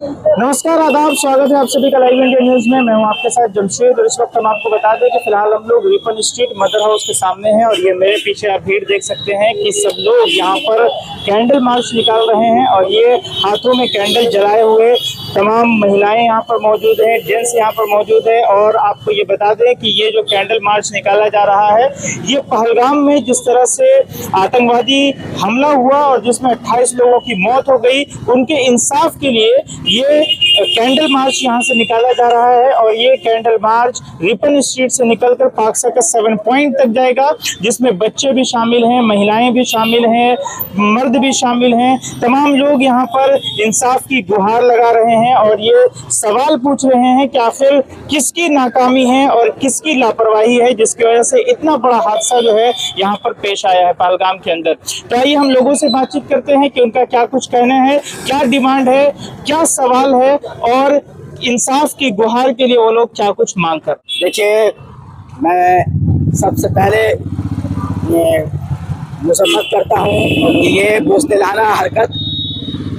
नमस्कार, आदाब, स्वागत है आप सभी का लाइव इंडिया न्यूज में। मैं हूं आपके साथ जमशेद और इस वक्त हम आपको बता दें कि फिलहाल हम लोग रिपन स्ट्रीट मदर हाउस के सामने हैं और ये मेरे पीछे आप भीड़ देख सकते हैं कि सब लोग यहां पर कैंडल मार्च निकाल रहे हैं और ये हाथों में कैंडल जलाए हुए तमाम महिलाएं यहां पर मौजूद हैं, जेंट्स यहां पर मौजूद है। और आपको ये बता दें कि ये जो कैंडल मार्च निकाला जा रहा है ये पहलगाम में जिस तरह से आतंकवादी हमला हुआ और जिसमें 28 लोगों की मौत हो गई, उनके इंसाफ के लिए ये कैंडल मार्च यहां से निकाला जा रहा है। और ये कैंडल मार्च रिपन स्ट्रीट से निकलकर पाक सर्कस 7 पॉइंट तक जाएगा, जिसमें बच्चे भी शामिल हैं, महिलाएं भी शामिल हैं, मर्द भी शामिल हैं। तमाम लोग यहां पर इंसाफ की गुहार लगा रहे हैं और ये सवाल पूछ रहे हैं कि आखिर किसकी नाकामी है और किसकी लापरवाही है जिसकी वजह से इतना बड़ा हादसा जो है यहाँ पर पेश आया है पहलगाम के अंदर। तो आइए हम लोगों से बातचीत करते हैं कि उनका क्या कुछ कहना है, क्या डिमांड है, क्या सवाल है और इंसाफ की गुहार के लिए वो लोग क्या कुछ मांग कर। देखिए, मैं सबसे पहले ये मसम्मत करता हूँ कि ये बुज़दिलाना हरकत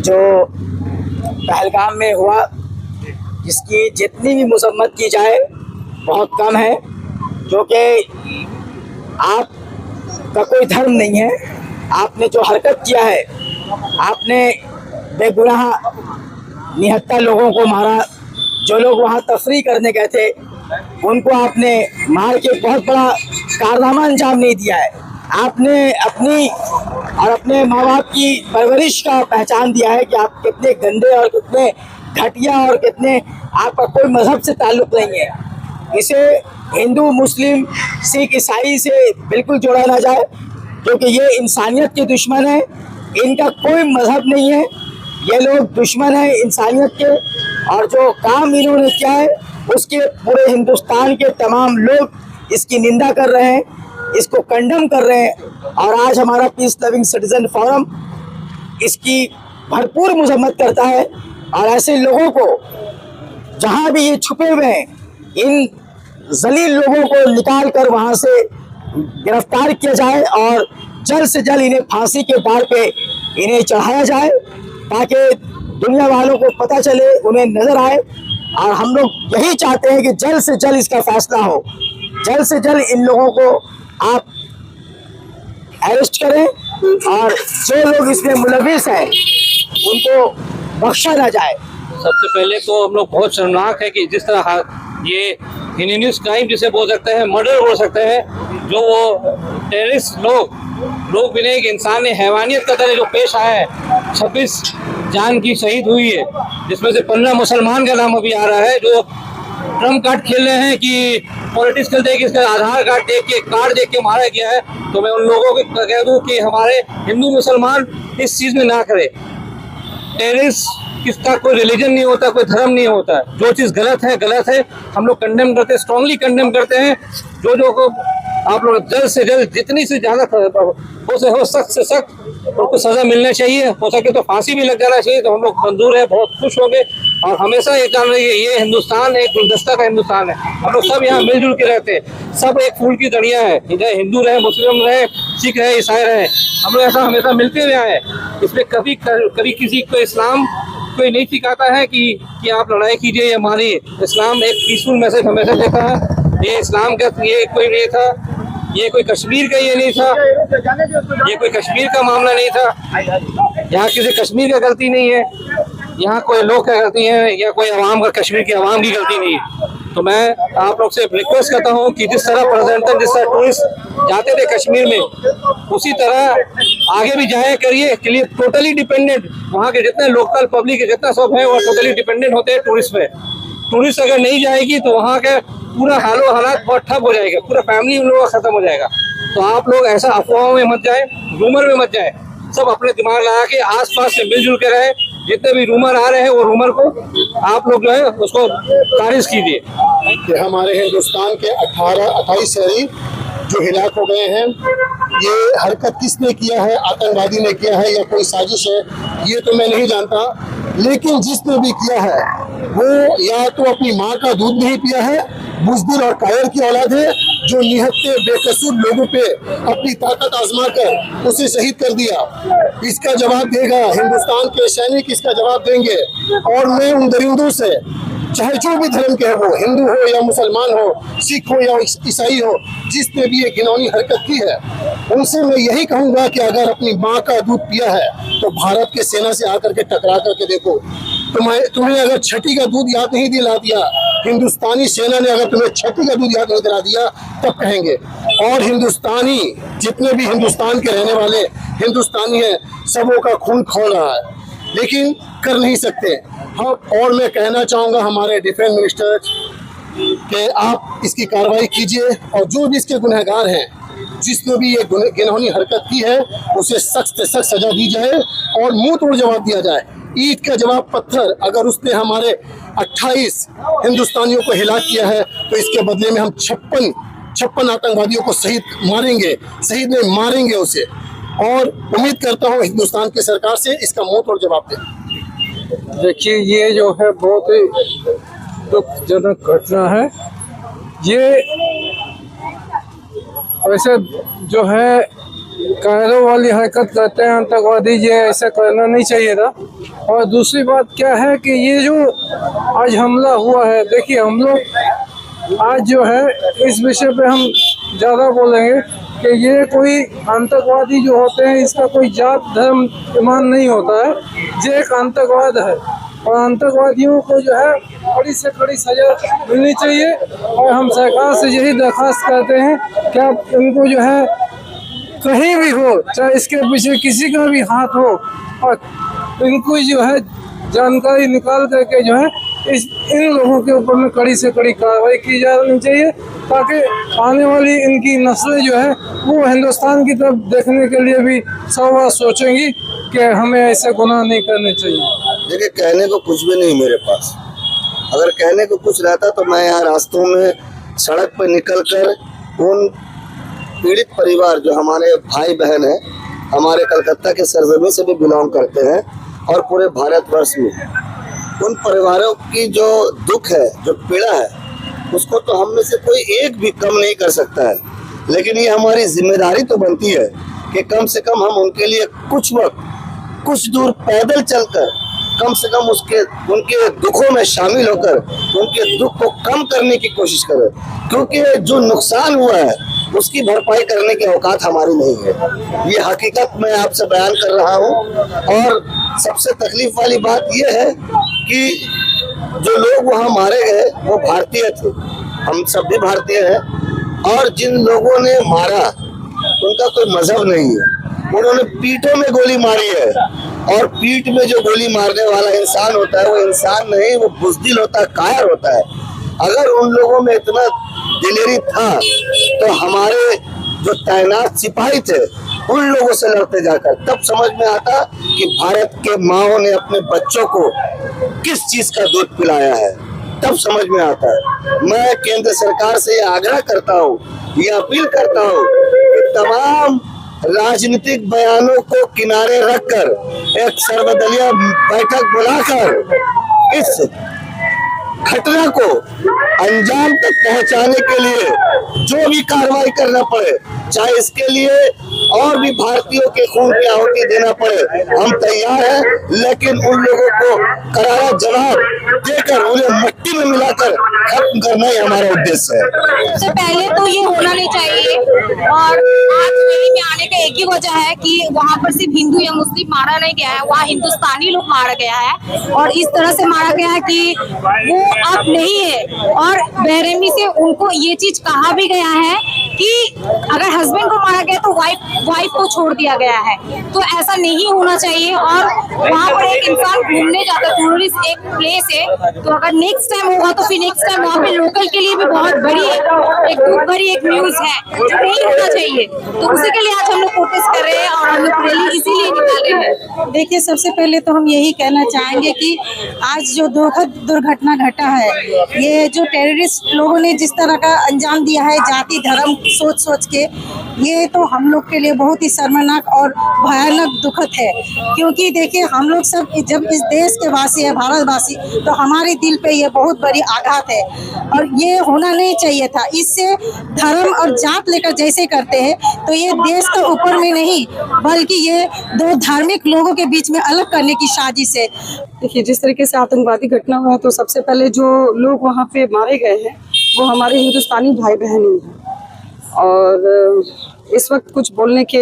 जो पहलगाम में हुआ, जिसकी जितनी भी मसम्मत की जाए बहुत कम है, जो कि आपका कोई धर्म नहीं है। आपने जो हरकत किया है, आपने बेगुनाह 79 लोगों को मारा। जो लोग वहाँ तफरी करने गए थे उनको आपने मार के बहुत बड़ा कारनामा अंजाम नहीं दिया है। आपने अपनी और अपने माँ बाप की परवरिश का पहचान दिया है कि आप कितने गंदे और कितने घटिया और कितने, आपका कोई मज़हब से ताल्लुक़ नहीं है। इसे हिंदू, मुस्लिम, सिख, ईसाई से बिल्कुल जोड़ा ना जाए, क्योंकि ये इंसानियत के दुश्मन है। इनका कोई मज़हब नहीं है, ये लोग दुश्मन हैं इंसानियत के। और जो काम इन्होंने किया है उसके पूरे हिंदुस्तान के तमाम लोग इसकी निंदा कर रहे हैं, इसको कंडम कर रहे हैं। और आज हमारा पीस लविंग सिटीजन फोरम इसकी भरपूर मजम्मत करता है। और ऐसे लोगों को जहां भी ये छुपे हुए हैं, इन जलील लोगों को निकाल कर वहां से गिरफ्तार किया जाए और जल्द से जल्द इन्हें फांसी के डार पे इन्हें चढ़ाया जाए, ताकि दुनिया वालों को पता चले, उन्हें नजर आए। और हम लोग यही चाहते हैं कि जल्द से जल्द इसका फैसला हो, जल्द से जल्द इन लोगों को आप अरेस्ट करें और जो लोग इसमें मुलविस हैं उनको बख्शा ना जाए। सबसे पहले तो हम लोग बहुत शर्मनाक है कि जिस तरह ये हिनियस क्राइम जिसे बोल सकते हैं, मर्डर बोल सकते हैं, जो वो टेररिस्ट लोग बिना एक इंसान हैवानियत का तरह जो पेश आया है। 26 जान की शहीद हुई है, जिसमें से 15 मुसलमान का नाम अभी आ रहा है, जो ट्रम्प कार्ड खेल रहे हैं कि पॉलिटिक्स खेलते हैं कि इसका आधार कार्ड देख के, कार्ड देख के मारा गया है। तो मैं उन लोगों को कह दूं कि हमारे हिंदू मुसलमान इस चीज़ में ना करें। टेररिस्ट किसका कोई रिलीजन नहीं होता, कोई धर्म नहीं होता। जो चीज़ गलत है हम लोग कंडेम करते हैं, स्ट्रांगली कंडेम करते हैं। जो को आप लोग जल्द से जल्द, जितनी से ज़्यादा हो सख्त से सख्त उनको सज़ा मिलना चाहिए। हो सके तो फांसी भी लग जाना चाहिए। तो हम लोग मंजूर है, बहुत खुश होंगे। और हमेशा ये जान रही है, ये हिंदुस्तान एक गुलदस्ता का हिंदुस्तान है। हम लोग सब यहाँ मिलजुल के रहते हैं, सब एक फूल की तड़िया है। इधर हिंदू रहे, मुस्लिम रहे, सिख रहे, ईसाई रहे, हम लोग ऐसा हमेशा मिलते हुए आए। इसमें कभी किसी को इस्लाम कोई नहीं सिखाता है कि आप लड़ाई कीजिए या मारिए। इस्लाम एक पीसफुल मैसेज हमेशा देता है। ये इस्लाम का ये कोई नहीं था, ये कोई कश्मीर का ये नहीं था, ये कोई कश्मीर का मामला नहीं था। यहाँ किसी कश्मीर का गलती नहीं है, यहाँ कोई लोग का गलती है या कोई अवाम का, कश्मीर के अवाम की गलती नहीं है। तो मैं आप लोग से रिक्वेस्ट करता हूँ कि जिस तरह प्रेजेंटर, जिस तरह टूरिस्ट जाते थे कश्मीर में, उसी तरह आगे भी जाया करिए। के लिए टोटली डिपेंडेंट वहाँ के जितने लोकल पब्लिक जितना सब है वो टोटली डिपेंडेंट होते हैं टूरिस्ट पे। टूरिस्ट अगर नहीं जाएगी तो वहाँ के पूरा हालात बहुत ठप हो जाएगा, पूरा फैमिली उन लोगों का खत्म हो जाएगा। तो आप लोग ऐसा अफवाहों में मत जाए, रूमर में मत जाए। सब अपने दिमाग लगा के आसपास से मिलजुल के रहे। जितने भी रूमर आ रहे हैं वो रूमर को आप लोग जो है उसको खारिज कीजिए। कि हमारे हिंदुस्तान के 28 शहरी जो हिलाक हो गए हैं, ये हरकत किसने किया है, आतंकवादी ने किया है या कोई साजिश है, ये तो मैं नहीं जानता। लेकिन जिसने भी किया है वो या तो अपनी माँ का दूध नहीं पिया है, बुज़दिल और कायर की औलाद है, जो निहत्ते बेकसूर लोगों पे अपनी ताकत आजमा कर उसे शहीद कर दिया। इसका जवाब देगा हिंदुस्तान के सैनिक, इसका जवाब देंगे। और मैं उन दरिंदों से, चाहे जो भी धर्म के हो, हिंदू हो या मुसलमान हो, सिख हो या ईसाई हो, जिसने भी ये घिनौनी हरकत की है, उनसे मैं यही कहूंगा कि अगर अपनी माँ का दूध पिया है तो भारत के सेना से आकर के टकरा करके देखो। तुम्हें अगर छठी का दूध याद नहीं दिला दिया, हिंदुस्तानी सेना ने अगर तुम्हें छठी का दूध याद नहीं दिला दिया, तब कहेंगे। और हिंदुस्तानी, जितने भी हिंदुस्तान के रहने वाले हिंदुस्तानी हैं, सबों का खून खौल रहा है, लेकिन कर नहीं सकते। हाँ, और मैं कहना चाहूँगा हमारे डिफेंस मिनिस्टर कि आप इसकी कार्रवाई कीजिए और जो भी इसके गुनहगार हैं, जिसने भी ये घिनौनी हरकत की है, उसे सख्त से सख्त सजा दी जाए और मुंह तोड़ जवाब दिया जाए। ईद का जवाब पत्थर अगर उसने हमारे 28 हिंदुस्तानियों को हिलाक किया है, तो इसके बदले में हम 56 आतंकवादियों को शहीद में मारेंगे उसे। और उम्मीद करता हूँ हिंदुस्तान की सरकार से इसका मुंह तोड़ जवाब दे। देखिए, ये जो है बहुत ही दुखजनक घटना है। ये वैसे जो है कायरों वाली हरकत करते हैं आतंकवादी, ये ऐसा करना नहीं चाहिए था। और दूसरी बात क्या है कि ये जो आज हमला हुआ है, देखिए हम लोग आज जो है इस विषय पे हम ज़्यादा बोलेंगे कि ये कोई आतंकवादी जो होते हैं, इसका कोई जात धर्म ईमान नहीं होता है, ये एक आतंकवाद है। और आतंकवादियों को जो है कड़ी से कड़ी सजा मिलनी चाहिए। और हम सरकार से यही दरख्वास्त करते हैं कि आप इनको जो है कहीं भी हो, चाहे इसके पीछे किसी का भी हाथ हो, और इनको जो है जानकारी निकाल करके जो है इन लोगों के ऊपर में कड़ी से कड़ी कार्रवाई की जानी चाहिए, ताकि आने वाली इनकी नस्लें जो है वो हिंदुस्तान की तरफ देखने के लिए भी 100 बार सोचेंगी कि हमें ऐसे गुनाह नहीं करने चाहिए। देखिए, कहने को कुछ भी नहीं मेरे पास। अगर कहने को कुछ रहता तो मैं यहाँ रास्तों में सड़क पर निकल कर उन पीड़ित परिवार जो हमारे भाई बहन हैं, हमारे कलकत्ता के सरजमी से भी बिलोंग करते हैं और पूरे भारतवर्ष में, उन परिवारों की जो दुख है, जो पीड़ा है, उसको तो हम में से कोई एक भी कम नहीं कर सकता है। लेकिन ये हमारी जिम्मेदारी तो बनती है कि कम से कम हम उनके लिए कुछ वक्त, कुछ दूर पैदल चलकर, कम से कम उनके दुखों में शामिल होकर उनके दुख को कम करने की कोशिश करें। क्योंकि जो नुकसान हुआ है उसकी भरपाई करने की औकात हमारी नहीं है। ये हकीकत मैं आपसे बयान कर रहा हूँ। और सबसे तकलीफ वाली बात यह है कि जो लोग वहाँ मारे गए वो भारतीय थे, हम सब भी भारतीय हैं। और जिन लोगों ने मारा उनका कोई मजहब नहीं है, उन्होंने पीठों में गोली मारी है। और पीठ में जो गोली मारने वाला इंसान होता है वो इंसान नहीं, वो बुज़दिल होता है, कायर होता है। अगर उन लोगों में इतना दिलेरी था तो हमारे जो तैनात सिपाही थे उन लोगों से लड़ते जाकर, तब समझ में आता कि भारत के माओं ने अपने बच्चों को किस चीज का दूध पिलाया है, तब समझ में आता है। मैं केंद्र सरकार से आग्रह करता हूँ, ये अपील करता हूँ कि तमाम राजनीतिक बयानों को किनारे रखकर एक सर्वदलीय बैठक बुलाकर इस घटना को अंजाम तक पहुंचाने के लिए जो भी कार्रवाई करना पड़े, चाहे इसके लिए और भी भारतीयों के खून की आहुति देना पड़े, हम तैयार हैं। लेकिन उन लोगों को करारा जवाब देकर उन्हें मिट्टी में मिलाकर खत्म करना ही हमारा उद्देश्य है। सबसे पहले तो ये होना नहीं चाहिए। और आज रैली में आने का एक ही वजह है कि वहाँ पर सिर्फ हिंदू या मुस्लिम मारा नहीं गया है, वहाँ हिंदुस्तानी लोग मारा गया है। और इस तरह से मारा गया है कि वो अब नहीं है। और बेरहमी से उनको ये चीज कहा भी गया है कि अगर हस्बैंड को मारा गया तो वाइफ को छोड़ दिया गया है। तो ऐसा नहीं होना चाहिए। और वहाँ पर एक इंसान घूमने जाता है, टूरिस्ट एक प्लेस है, तो अगर नेक्स्ट टाइम होगा तो फिर नेक्स्ट टाइम वहाँ पे लोकल के लिए भी बहुत बड़ी एक दुख भरी एक न्यूज है जो नहीं होना चाहिए। तो उसी के लिए आज हम लोग प्रोटेस्ट कर रहे हैं और हम लोग रैली इसीलिए निकाल रहे हैं। देखिए, सबसे पहले तो हम यही कहना चाहेंगे कि आज जो दुर्घटना घटा है, ये जो टेररिस्ट लोगों ने जिस तरह का अंजाम दिया है जाति धर्म सोच के, ये तो हम लोग के लिए बहुत ही शर्मनाक और भयानक दुखद है। क्योंकि देखिए, हम लोग सब जब इस देश के वासी है, भारतवासी, तो हमारे दिल पे ये बहुत बड़ी आघात है और ये होना नहीं चाहिए था। इससे धर्म और जात लेकर जैसे करते हैं तो ये देश के ऊपर में नहीं बल्कि ये दो धार्मिक लोगों के बीच में अलग करने की साजिश है। देखिए, जिस तरीके से आतंकवादी घटना हुआ तो सबसे पहले जो लोग वहाँ पे मारे गए हैं वो हमारे हिंदुस्तानी भाई बहन ही हैं और इस वक्त कुछ बोलने के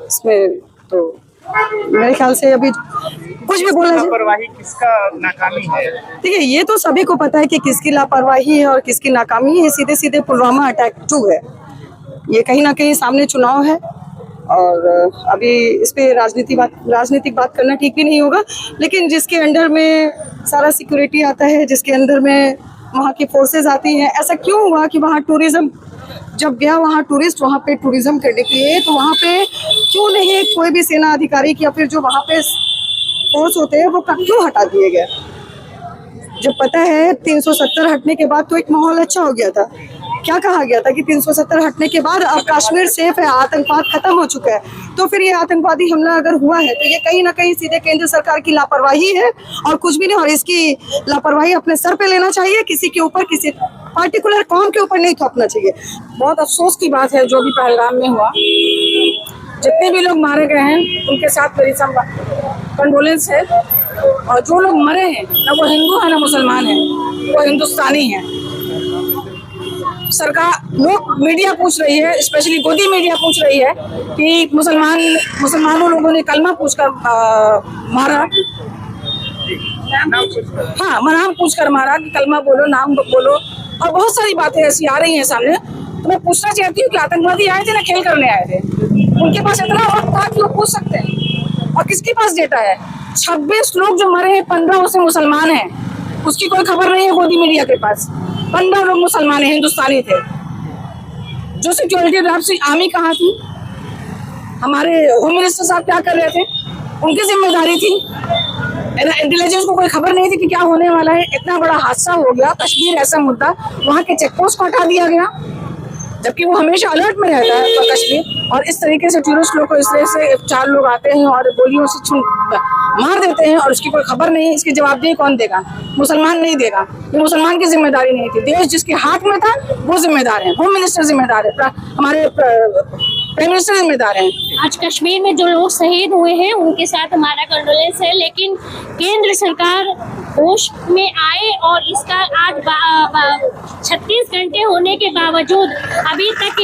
इसमें तो मेरे ख्याल से अभी कुछ भी बोलना लापरवाही किसका नाकामी है? देखिए, ये तो सभी को पता है कि किसकी लापरवाही है और किसकी नाकामी है। सीधे सीधे पुलवामा अटैक 2 है। ये कहीं ना कहीं सामने चुनाव है और अभी इस पे राजनीतिक बात करना ठीक भी नहीं होगा, लेकिन जिसके अंडर में सारा सिक्योरिटी आता है, जिसके अंदर में वहाँ की फोर्सेस आती हैं, ऐसा क्यों हुआ कि वहाँ टूरिज्म जब गया वहाँ टूरिस्ट वहाँ पे टूरिज्म करने के लिए तो वहाँ पे क्यों नहीं कोई भी सेना अधिकारी या फिर जो वहाँ पे फोर्स होते हैं वो क्यों हटा दिए गए? जब पता है 370 हटने के बाद तो एक माहौल अच्छा हो गया था। क्या कहा गया था कि 370 हटने के बाद अब कश्मीर सेफ है, आतंकवाद खत्म हो चुका है। तो फिर ये आतंकवादी हमला अगर हुआ है तो ये कहीं ना कहीं सीधे केंद्र सरकार की लापरवाही है और कुछ भी नहीं। और इसकी लापरवाही अपने सर पे लेना चाहिए, किसी के ऊपर, किसी पार्टिकुलर कौम के ऊपर नहीं थोपना चाहिए। बहुत अफसोस की बात है जो भी पहलगाम में हुआ। जितने भी लोग मारे गए हैं उनके साथ मेरी कंडोलेंस है और जो लोग मरे हैं ना वो हिंदू है ना मुसलमान है, वो हिंदुस्तानी है। सरकार लोग मीडिया पूछ रही है, स्पेशली गोदी मीडिया पूछ रही है कि मुसलमानों लोगों ने कलमा पूछकर मारा। हाँ, नाम पूछकर मारा कि कलमा बोलो, नाम बोलो, और बहुत सारी बातें ऐसी आ रही हैं सामने। तो मैं पूछना चाहती हूँ कि आतंकवादी आए थे ना खेल करने आए थे, उनके पास इतना वक्त था कि वो पूछ सकते हैं। और किसके पास डेटा है? 26 लोग जो मरे हैं 15 उसमें मुसलमान हैं, उसकी कोई खबर नहीं है गोदी मीडिया के पास। 15 लोग मुसलमान हैं, हिंदुस्तानी थे। जो सिक्योरिटी ड्राफ्ट से आर्मी कहाँ थी? हमारे होम मिनिस्टर साहब क्या कर रहे थे? उनकी जिम्मेदारी थी। इंटेलिजेंस को कोई खबर नहीं थी कि क्या होने वाला है। इतना बड़ा हादसा हो गया, कश्मीर ऐसा मुद्दा, वहाँ के चेक पोस्ट को हटा दिया गया, जबकि वो हमेशा अलर्ट में रहता है तो कश्मीर। और इस तरीके से टूरिस्ट लोग को इस तरह से 4 लोग आते हैं और गोलियों से मार देते हैं और उसकी कोई खबर नहीं है। इसकी जवाबदेही कौन देगा? मुसलमान नहीं देगा। ये मुसलमान की जिम्मेदारी नहीं थी। देश जिसके हाथ में था वो जिम्मेदार है, होम मिनिस्टर जिम्मेदार है, हमारे प्राइम मिनिस्टर जिम्मेदार हैं। आज कश्मीर में जो लोग शहीद हुए हैं उनके साथ हमारा कंडोलेंस है, लेकिन केंद्र सरकार होश में आए और इसका आज 36 घंटे होने के बावजूद अभी तक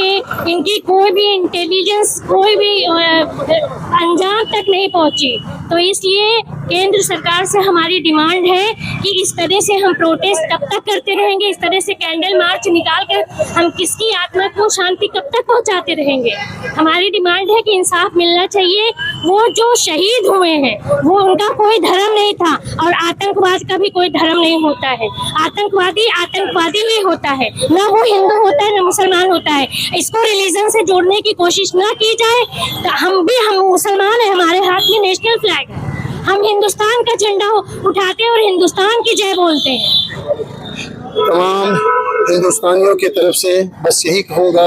इनकी कोई भी इंटेलिजेंस, कोई भी अंजाम तक नहीं पहुंची। तो इसलिए केंद्र सरकार से हमारी डिमांड है कि इस तरह से हम प्रोटेस्ट कब तक करते रहेंगे? इस तरह से कैंडल मार्च निकाल कर हम किसकी आत्मा को शांति कब तक पहुंचाते रहेंगे? हमारी डिमांड है कि इंसाफ मिलना चाहिए। वो जो शहीद हुए हैं वो उनका कोई धर्म नहीं था और आतंकवाद का भी कोई धर्म नहीं होता है। आतंकवादी ही होता है, ना वो हिंदू होता है ना मुसलमान होता है। इसको रिलीजन से जोड़ने की कोशिश ना की जाए। तो हम मुसलमान हैं, हमारे हाथ में नेशनल फ्लैग है, हम हिंदुस्तान का झंडा उठाते हैं और हिंदुस्तान की जय बोलते हैं। तमाम हिंदुस्तानियों की तरफ से बस यही कहूँगा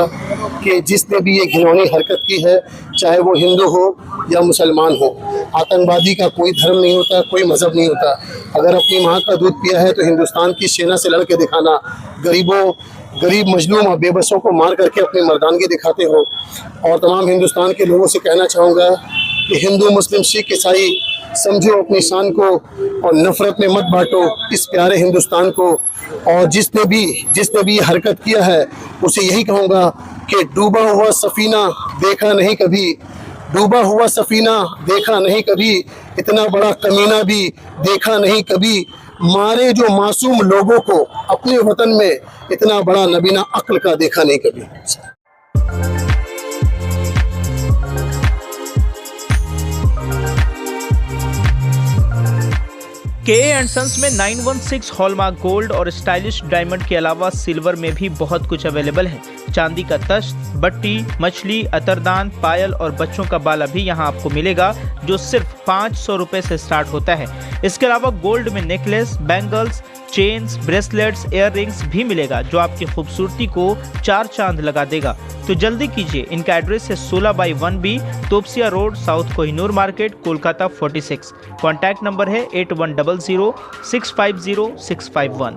कि जिसने भी ये घिनौनी हरकत की है, चाहे वो हिंदू हो या मुसलमान हो, आतंकवादी का कोई धर्म नहीं होता, कोई मज़हब नहीं होता। अगर अपनी माँ का दूध पिया है तो हिंदुस्तान की सेना से लड़ के दिखाना, गरीब मजलूम और बेबसों को मार करके अपनी मर्दानगी दिखाते हो। और तमाम हिंदुस्तान के लोगों से कहना चाहूँगा कि हिंदू, मुस्लिम, सिख, ईसाई समझो अपनी शान को और नफरत में मत बांटो इस प्यारे हिंदुस्तान को। और जिसने भी हरकत किया है उसे यही कहूँगा कि डूबा हुआ सफीना देखा नहीं कभी, इतना बड़ा कमीना भी देखा नहीं कभी। मारे जो मासूम लोगों को अपने वतन में, इतना बड़ा नबीना अक्ल का देखा नहीं कभी। के सन्स में 916 हॉलमार्क गोल्ड और स्टाइलिश डायमंड के अलावा सिल्वर में भी बहुत कुछ अवेलेबल है। चांदी का तश्त, बट्टी, मछली, अतरदान, पायल और बच्चों का बाला भी यहाँ आपको मिलेगा, जो सिर्फ 500 रुपए से स्टार्ट होता है। इसके अलावा गोल्ड में necklace, bangles, chains, bracelets, ear rings भी मिलेगा, जो आपकी खूबसूरती को 4 चांद लगा देगा। तो जल्दी कीजिए, इनका एड्रेस है 16/1B Topsia road, south Kohinoor market, Kolkata 46। Contact number है 8100 650 651।